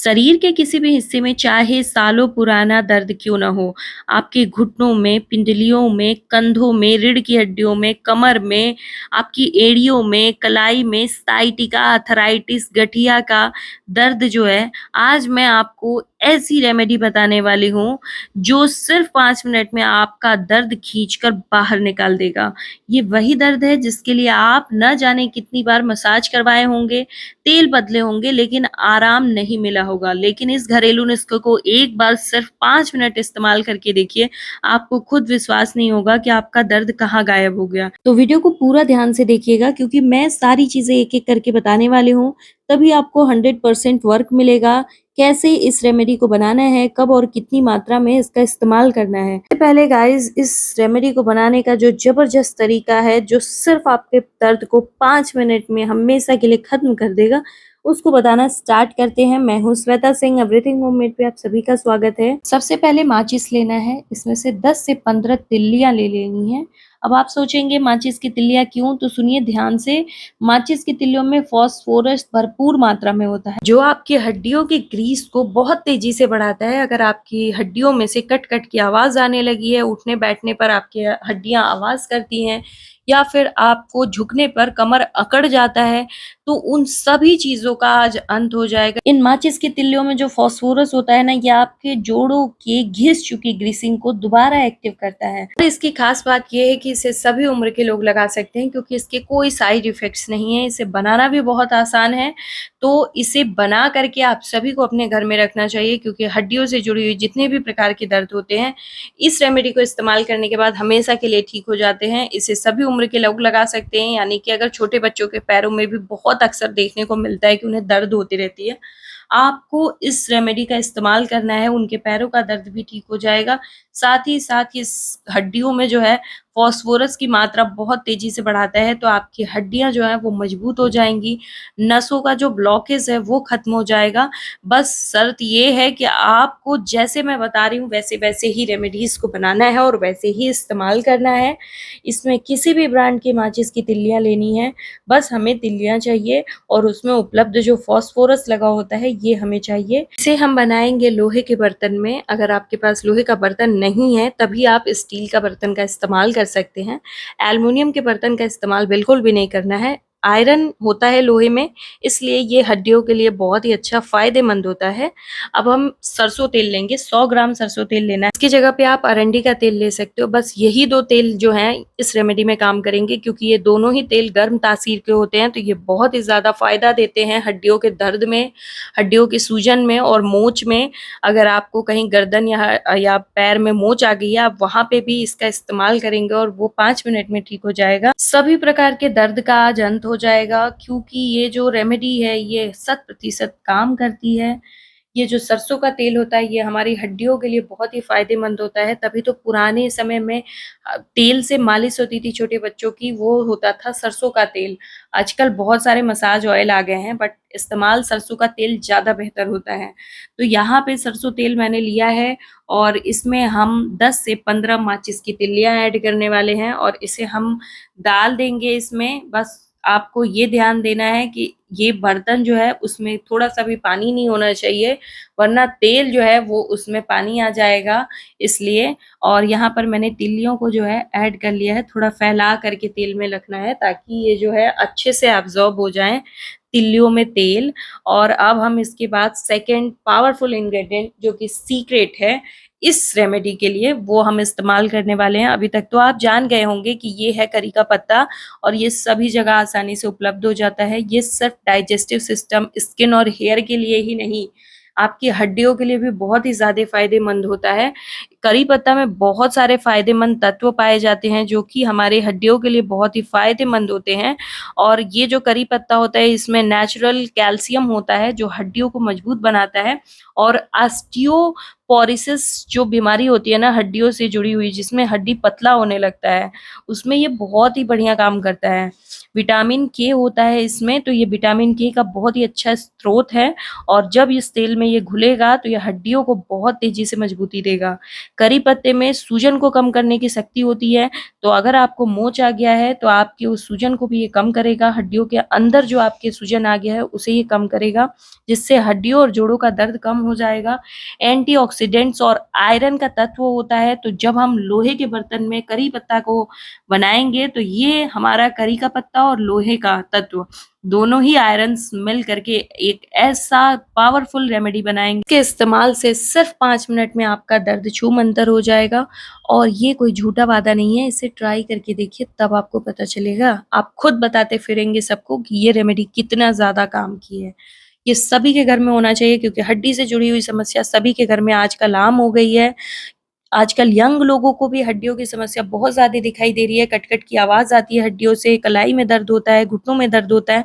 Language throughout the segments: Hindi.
शरीर के किसी भी हिस्से में चाहे सालों पुराना दर्द क्यों ना हो, आपके घुटनों में, पिंडलियों में, कंधों में, रीढ़ की हड्डियों में, कमर में, आपकी एड़ियों में, कलाई में, साइटिका, आर्थराइटिस, गठिया का दर्द जो है, आज मैं आपको ऐसी रेमेडी बताने वाली हूँ, जो सिर्फ़ 5 मिनट में आपका दर्द खींचकर बाहर निकाल देगा। ये वही दर्द है जिसके लिए आप न जाने कितनी बार मसाज करवाए होंगे, तेल बदले होंगे लेकिन आराम नहीं मिला होगा। लेकिन इस घरेलू नुस्खे को एक बार सिर्फ 5 मिनट इस्तेमाल करके देखिए, आपको खुद विश्वास नहीं होगा कि आपका दर्द कहाँ गायब हो गया। तो वीडियो को पूरा ध्यान से देखिएगा क्योंकि मैं सारी चीज़ें एक-एक करके बताने वाली हूँ, तभी आपको 100% वर्क मिलेगा। कैसे इस रेमेडी को बनाना है, कब और कितनी मात्रा में इसका इस्तेमाल करना है। सबसे पहले गाइज़ इस रेमेडी को बनाने का जो ज़बरदस्त तरीका है, जो सिर्फ़ आपके दर्द को 5 मिनट में हमेशा के लिए ख़त्म कर देगा, उसको बताना स्टार्ट करते हैं। मैं हूँ श्वेता सिंह, एवरीथिंग होममेड पे आप सभी का स्वागत है। सबसे पहले माचिस लेना है, इसमें से 10 से 15 तिल्लियाँ ले लेनी हैं। अब आप सोचेंगे माचिस की तिल्लियाँ क्यों? तो सुनिए ध्यान से, माचिस की तिल्लियों में फास्फोरस भरपूर मात्रा में होता है, जो आपकी हड्डियों की ग्रीस को बहुत तेज़ी से बढ़ाता है। अगर आपकी हड्डियों में से कट-कट की आवाज़ आने लगी है, उठने-बैठने पर आपकी हड्डियाँ आवाज़ करती हैं या फिर आपको झुकने पर कमर अकड़ जाता है, तो उन सभी चीज़ों का आज अंत हो जाएगा। इन माचिस की तिल्लियों में जो फास्फोरस होता है ना, ये आपके जोड़ों के घिस चुकी ग्रीसिंग को दोबारा एक्टिव करता है। और इसकी खास बात ये है कि इसे सभी उम्र के लोग लगा सकते हैं क्योंकि इसके कोई साइड इफ़ेक्ट्स नहीं है। इसे बनाना भी बहुत आसान है, तो इसे बना करके आप सभी को अपने घर में रखना चाहिए क्योंकि हड्डियों से जुड़ी हुई जितने भी प्रकार के दर्द होते हैं, इस रेमेडी को इस्तेमाल करने के बाद हमेशा के लिए ठीक हो जाते हैं। इसे सभी उम्र के लोग लगा सकते हैं, यानी कि अगर छोटे बच्चों के पैरों में भी बहुत अक्सर देखने को मिलता है कि उन्हें दर्द होती रहती है, आपको इस रेमेडी का इस्तेमाल करना है, उनके पैरों का दर्द भी ठीक हो जाएगा। साथ ही इस हड्डियों में जो है फ़ॉस्फ़ोरस की मात्रा बहुत तेज़ी से बढ़ाता है, तो आपकी हड्डियाँ जो हैं वो मज़बूत हो जाएँगी, नसों का जो ब्लॉकेज है वो ख़त्म हो जाएगा। बस शर्त ये है कि आपको जैसे मैं बता रही हूँ वैसे-वैसे ही रेमेडीज़ को बनाना है और वैसे ही इस्तेमाल करना है। इसमें किसी भी ब्रांड की माचिस की तिल्लियाँ लेनी है, बस हमें तिल्लियाँ चाहिए और उसमें उपलब्ध जो फ़ॉस्फ़ोरस लगा होता है ये हमें चाहिए। इसे हम बनाएँगे लोहे के बर्तन में। अगर आपके पास लोहे का बर्तन नहीं है तभी आप स्टील का बर्तन का इस्तेमाल कर सकते हैं। एल्युमिनियम के बर्तन का इस्तेमाल बिल्कुल भी नहीं करना है। आयरन होता है लोहे में, इसलिए ये हड्डियों के लिए बहुत ही अच्छा फ़ायदेमंद होता है। अब हम सरसों तेल लेंगे, 100 ग्राम सरसों तेल लेना है। इसकी जगह पे आप अरंडी का तेल ले सकते हो। बस यही 2 तेल जो हैं इस रेमेडी में काम करेंगे क्योंकि ये दोनों ही तेल गर्म तासीर के होते हैं, तो ये बहुत ही ज़्यादा फ़ायदा देते हैं हड्डियों के दर्द में, हड्डियों की सूजन में और मोच में। अगर आपको कहीं गर्दन या पैर में मोच आ गई है, आप वहाँ पे भी इसका इस्तेमाल करेंगे और वो 5 मिनट में ठीक हो जाएगा। सभी प्रकार के दर्द का आज अंत हो जाएगा क्योंकि ये जो रेमेडी है ये 100% काम करती है। ये जो सरसों का तेल होता है ये हमारी हड्डियों के लिए बहुत ही फ़ायदेमंद होता है, तभी तो पुराने समय में तेल से मालिश होती थी छोटे बच्चों की, वो होता था सरसों का तेल। आजकल बहुत सारे मसाज ऑयल आ गए हैं बट इस्तेमाल सरसों का तेल ज़्यादा बेहतर होता है। तो यहाँ पे सरसों तेल मैंने लिया है और इसमें हम 10 से 15 माचिस की तिल्लियाँ ऐड करने वाले हैं और इसे हम डाल देंगे इसमें। बस आपको ये ध्यान देना है कि ये बर्तन जो है उसमें थोड़ा-सा भी पानी नहीं होना चाहिए, वरना तेल जो है वो उसमें पानी आ जाएगा इसलिए। और यहाँ पर मैंने तिल्लियों को जो है ऐड कर लिया है, थोड़ा फैला करके तेल में रखना है ताकि ये जो है अच्छे से एब्ज़ॉर्ब हो जाएँ तिल्लियों में तेल। और अब हम इसके बाद सेकंड पावरफुल इंग्रीडिएंट जो कि सीक्रेट है इस रेमेडी के लिए, वो हम इस्तेमाल करने वाले हैं। अभी तक तो आप जान गए होंगे कि ये है करी का पत्ता और ये सभी जगह आसानी से उपलब्ध हो जाता है। ये सिर्फ़ डाइजेस्टिव सिस्टम, स्किन और हेयर के लिए ही नहीं, आपकी हड्डियों के लिए भी बहुत ही ज़्यादा फ़ायदेमंद होता है। करी पत्ता में बहुत सारे फ़ायदेमंद तत्व पाए जाते हैं जो कि हमारे हड्डियों के लिए बहुत ही फ़ायदेमंद होते हैं। और ये जो करी पत्ता होता है इसमें नेचुरल कैल्शियम होता है जो हड्डियों को मजबूत बनाता है और ऑस्टियो पॉरिसिस जो बीमारी होती है ना हड्डियों से जुड़ी हुई, जिसमें हड्डी पतला होने लगता है, उसमें ये बहुत ही बढ़िया काम करता है। विटामिन के होता है इसमें, तो ये विटामिन के का बहुत ही अच्छा स्रोत है और जब इस तेल में ये घुलेगा तो ये हड्डियों को बहुत तेज़ी से मजबूती देगा। करी पत्ते में सूजन को कम करने की शक्ति होती है, तो अगर आपको मोच आ गया है तो आपकी उस सूजन को भी ये कम करेगा, हड्डियों के अंदर जो आपके सूजन आ गया है उसे ये कम करेगा, जिससे हड्डियों और जोड़ों का दर्द कम हो जाएगा। एंटीऑक्सीडेंट्स और आयरन का तत्व होता है, तो जब हम लोहे के बर्तन में करी पत्ता को बनाएँगे तो ये हमारा करी का पत्ता और लोहे का तत्व दोनों ही आयरन्स मिल करके एक ऐसा पावरफुल रेमेडी बनाएँगे, इसके इस्तेमाल से सिर्फ़ 5 मिनट में आपका दर्द छूमंतर हो जाएगा और ये कोई झूठा वादा नहीं है, इसे ट्राई करके देखिए तब आपको पता चलेगा। आप खुद बताते फिरेंगे सबको कि ये रेमेडी कितना ज़्यादा काम की है। ये सभी के घर में होना चाहिए क्योंकि हड्डी से जुड़ी हुई समस्या सभी के घर में आजकल आम हो गई है। आजकल यंग लोगों को भी हड्डियों की समस्या बहुत ज़्यादा दिखाई दे रही है, कट-कट की आवाज़ आती है हड्डियों से, कलाई में दर्द होता है, घुटनों में दर्द होता है,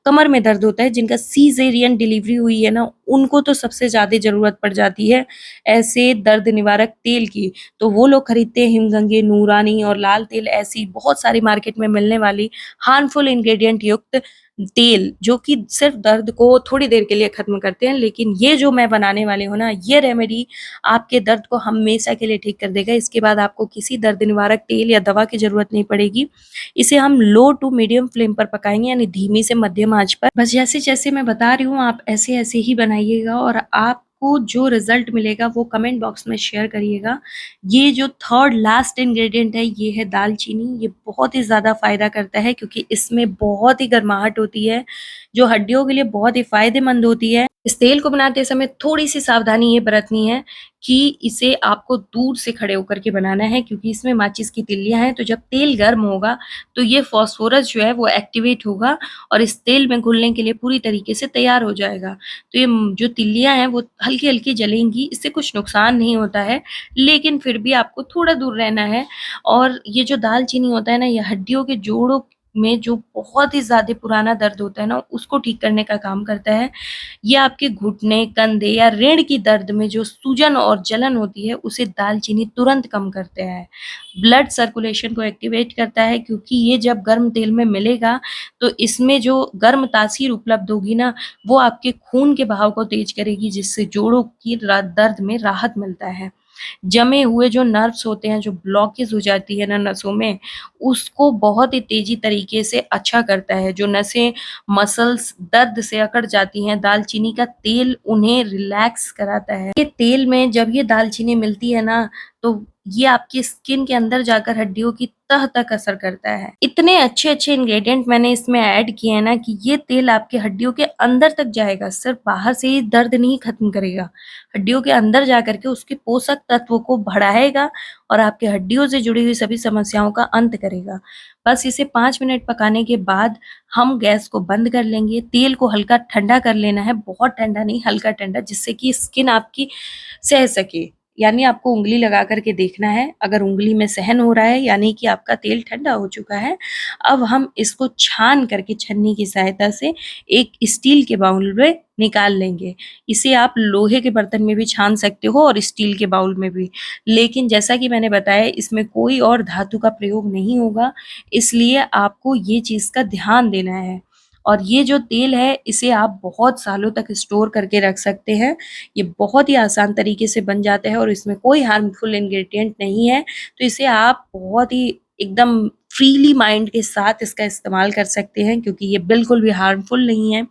कमर में दर्द होता है। जिनका सीज़ेरियन डिलीवरी हुई है ना, उनको तो सबसे ज़्यादा ज़रूरत पड़ जाती है ऐसे दर्द निवारक तेल की। तो वो लोग खरीदते हैं हिमगंगे, नूरानी और लाल तेल, ऐसी बहुत सारी मार्केट में मिलने वाली हार्मफुल इंग्रीडिएंट युक्त तेल, जो कि सिर्फ़ दर्द को थोड़ी देर के लिए ख़त्म करते हैं। लेकिन ये जो मैं बनाने वाली हूँ ना, ये रेमेडी आपके दर्द को हमेशा के लिए ठीक कर देगा। इसके बाद आपको किसी दर्द निवारक तेल या दवा की ज़रूरत नहीं पड़ेगी। इसे हम लो टू मीडियम फ्लेम पर पकाएँगे यानी धीमी से मध्यम आँच पर। बस जैसे-जैसे मैं बता रही हूँ आप ऐसे-ऐसे ही बनाइएगा और आपको जो रिज़ल्ट मिलेगा वो कमेंट बॉक्स में शेयर करिएगा। ये जो थर्ड लास्ट इंग्रीडिएंट है ये है दालचीनी। ये बहुत ही ज़्यादा फ़ायदा करता है क्योंकि इसमें बहुत ही गर्माहट होती है, जो हड्डियों के लिए बहुत ही फ़ायदेमंद होती है। इस तेल को बनाते समय थोड़ी-सी सावधानी ये बरतनी है कि इसे आपको दूर से खड़े होकर के बनाना है क्योंकि इसमें माचिस की तिल्लियाँ हैं, तो जब तेल गर्म होगा, तो ये फ़ॉस्फ़ोरस जो है वो एक्टिवेट होगा और इस तेल में घुलने के लिए पूरी तरीके से तैयार हो जाएगा। तो ये जो तिल्लियाँ हैं वो हल्की-हल्की जलेंगी, इससे कुछ नुकसान नहीं होता है, लेकिन फिर भी आपको थोड़ा दूर रहना है और ये जो दालचीनी होता है ना, ये हड्डियों के जोड़ों में जो बहुत ही ज़्यादा पुराना दर्द होता है ना, उसको ठीक करने का काम करता है। ये आपके घुटने, कंधे या रीढ़ की दर्द में जो सूजन और जलन होती है, उसे दालचीनी तुरंत कम करता है। ब्लड सर्कुलेशन को एक्टिवेट करता है क्योंकि ये जब गर्म तेल में मिलेगा, तो इसमें जो गर्म तासीर उपलब्ध होगी ना, वो आपके खून के बहाव को तेज़ करेगी, जिससे जोड़ों की दर्द में राहत मिलता है। जमे हुए जो नर्व्स होते हैं, जो ब्लॉकेज हो जाती है ना नसों में, उसको बहुत ही तेज़ी तरीके से अच्छा करता है। जो नसें, मसल्स दर्द से अकड़ जाती हैं, दालचीनी का तेल उन्हें रिलैक्स कराता है। ये तेल में जब ये दालचीनी मिलती है ना, तो ये आपकी स्किन के अंदर जाकर हड्डियों की तह तक असर करता है। इतने अच्छे-अच्छे इंग्रीडिएंट मैंने इसमें ऐड किए हैं ना कि ये तेल आपकी हड्डियों के अंदर तक जाएगा, सिर्फ़ बाहर से ही दर्द नहीं खत्म करेगा। हड्डियों के अंदर जाकर के उसके पोषक तत्वों को बढ़ाएगा और आपकी हड्डियों से जुड़ी हुई सभी समस्याओं का अंत करेगा। बस इसे 5 मिनट पकाने के बाद हम गैस को बंद कर लेंगे, तेल को हल्का ठंडा कर लेना है, बहुत ठंडा नहीं, हल्का ठंडा जिससे कि स्किन आपकी सह सके। यानी आपको उँगली लगा कर के देखना है, अगर उँगली में सहन हो रहा है यानी कि आपका तेल ठंडा हो चुका है। अब हम इसको छान करके छन्नी की सहायता से एक स्टील के बाउल में निकाल लेंगे। इसे आप लोहे के बर्तन में भी छान सकते हो और स्टील के बाउल में भी। लेकिन जैसा कि मैंने बताया इसमें कोई और धातु का प्रयोग नहीं होगा, इसलिए आपको ये चीज़ का ध्यान देना है। और ये जो तेल है इसे आप बहुत सालों तक स्टोर करके रख सकते हैं। ये बहुत ही आसान तरीके से बन जाता है और इसमें कोई हार्मफुल इंग्रीडिएंट नहीं है, तो इसे आप बहुत ही एकदम फ्रीली माइंड के साथ इसका इस्तेमाल कर सकते हैं क्योंकि ये बिल्कुल भी हार्मफुल नहीं है।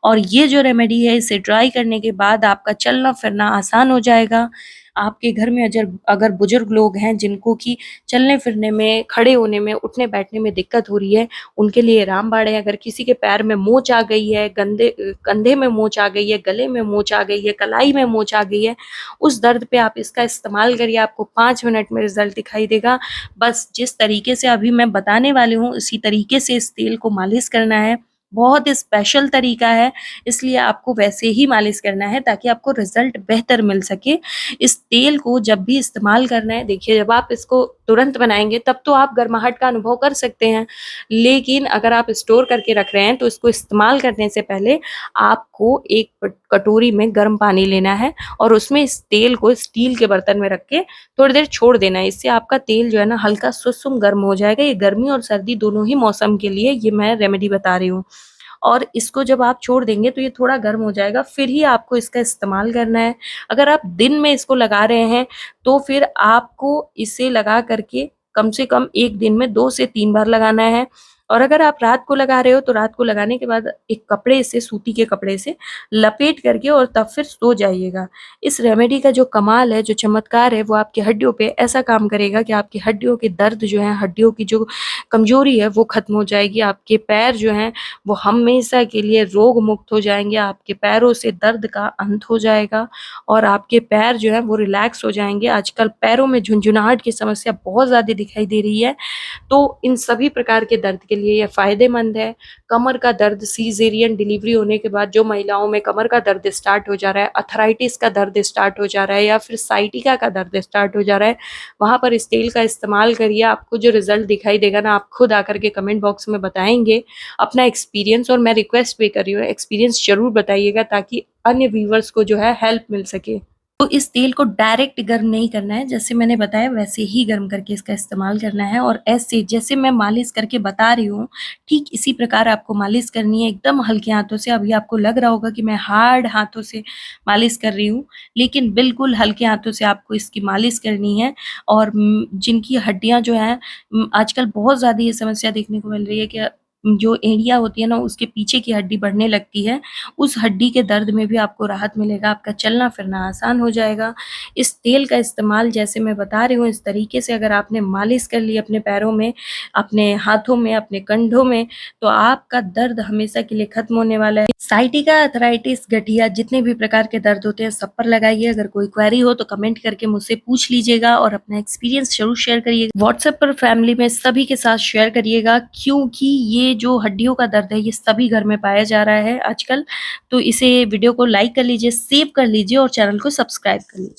और ये जो रेमेडी है इसे ट्राई करने के बाद आपका चलना-फिरना आसान हो जाएगा। आपके घर में अगर बुजुर्ग लोग हैं जिनको कि चलने-फिरने में, खड़े होने में, उठने-बैठने में दिक्कत हो रही है, उनके लिए रामबाण है। अगर किसी के पैर में मोच आ गई है, कंधे में मोच आ गई है, गले में मोच आ गई है, कलाई में मोच आ गई है, उस दर्द पे आप इसका इस्तेमाल करिए, आपको 5 मिनट में रिज़ल्ट दिखाई देगा। बस जिस तरीके से अभी मैं बताने वाली हूँ, उसी तरीके से इस तेल को मालिश करना है। बहुत स्पेशल तरीका है, इसलिए आपको वैसे ही मालिश करना है ताकि आपको रिज़ल्ट बेहतर मिल सके। इस तेल को जब भी इस्तेमाल करना है, देखिए जब आप इसको तुरंत बनाएँगे तब तो आप गर्माहट का अनुभव कर सकते हैं, लेकिन अगर आप स्टोर करके रख रहे हैं तो इसको इस्तेमाल करने से पहले आपको एक कटोरी में गर्म पानी लेना है और उसमें इस तेल को स्टील के बर्तन में रख के थोड़ी देर छोड़ देना है। इससे आपका तेल जो है ना हल्का सुसुम गर्म हो जाएगा। ये गर्मी और सर्दी दोनों ही मौसम के लिए ये मैं रेमेडी बता रही हूँ। और इसको जब आप छोड़ देंगे तो ये थोड़ा गर्म हो जाएगा, फिर ही आपको इसका इस्तेमाल करना है। अगर आप दिन में इसको लगा रहे हैं तो फिर आपको इसे लगा करके कम से कम 1 दिन में 2 से 3 बार लगाना है। और अगर आप रात को लगा रहे हो तो रात को लगाने के बाद एक कपड़े से, सूती के कपड़े से लपेट करके और तब फिर सो जाइएगा। इस रेमेडी का जो कमाल है, जो चमत्कार है, वो आपकी हड्डियों पे ऐसा काम करेगा कि आपकी हड्डियों के दर्द जो है, हड्डियों की जो कमज़ोरी है वो ख़त्म हो जाएगी। आपके पैर जो हैं वो हमेशा के लिए रोग मुक्त हो जाएँगे, आपके पैरों से दर्द का अंत हो जाएगा और आपके पैर जो हैं वो रिलैक्स हो जाएँगे। आजकल पैरों में झुनझुनाहट की समस्या बहुत ज़्यादा दिखाई दे रही है, तो इन सभी प्रकार के दर्द के लिए ये फ़ायदेमंद है। कमर का दर्द, सीज़ेरियन डिलीवरी होने के बाद जो महिलाओं में कमर का दर्द स्टार्ट हो जा रहा है, अर्थराइटिस का दर्द स्टार्ट हो जा रहा है या फिर साइटिका का दर्द स्टार्ट हो जा रहा है, वहाँ पर इस तेल का इस्तेमाल करिए। आपको जो रिज़ल्ट दिखाई देगा ना, आप खुद आकर के कमेंट बॉक्स में बताएँगे अपना एक्सपीरियंस और मैं रिक्वेस्ट भी कर रही हूँ, एक्सपीरियंस ज़रूर बताइएगा ताकि अन्य व्यूअर्स को जो है हेल्प मिल सके। तो इस तेल को डायरेक्ट गर्म नहीं करना है, जैसे मैंने बताया वैसे ही गर्म करके इसका इस्तेमाल करना है और ऐसे जैसे मैं मालिश करके बता रही हूँ, ठीक इसी प्रकार आपको मालिश करनी है एकदम हल्के हाथों से। अभी आपको लग रहा होगा कि मैं हार्ड हाथों से मालिश कर रही हूँ, लेकिन बिल्कुल हल्के हाथों से आपको इसकी मालिश करनी है और जिनकी हड्डियाँ जो हैं आजकल बहुत ज़्यादा ये समस्या देखने को मिल रही है कि जो एड़ियाँ होती है ना, उसके पीछे की हड्डी बढ़ने लगती है, उस हड्डी के दर्द में भी आपको राहत मिलेगा, आपका चलना-फिरना आसान हो जाएगा। इस तेल का इस्तेमाल जैसे मैं बता रही हूँ इस तरीके से अगर आपने मालिश कर ली अपने पैरों में, अपने हाथों में, अपने कंधों में, तो आपका दर्द हमेशा के लिए खत्म होने वाला है। साइटिका, अर्थराइटिस, गठिया जितने भी प्रकार के दर्द होते हैं सब पर लगाइए। अगर कोई क्वेरी हो तो कमेंट करके मुझसे पूछ लीजिएगा और अपना एक्सपीरियंस ज़रूर शेयर करिएगा। व्हाट्सएप पर फैमिली में सभी के साथ शेयर करिएगा क्योंकि ये जो हड्डियों का दर्द है ये सभी घर में पाया जा रहा है आजकल। तो इसे वीडियो को लाइक कर लीजिए, सेव कर लीजिए और चैनल को सब्सक्राइब कर लीजिए।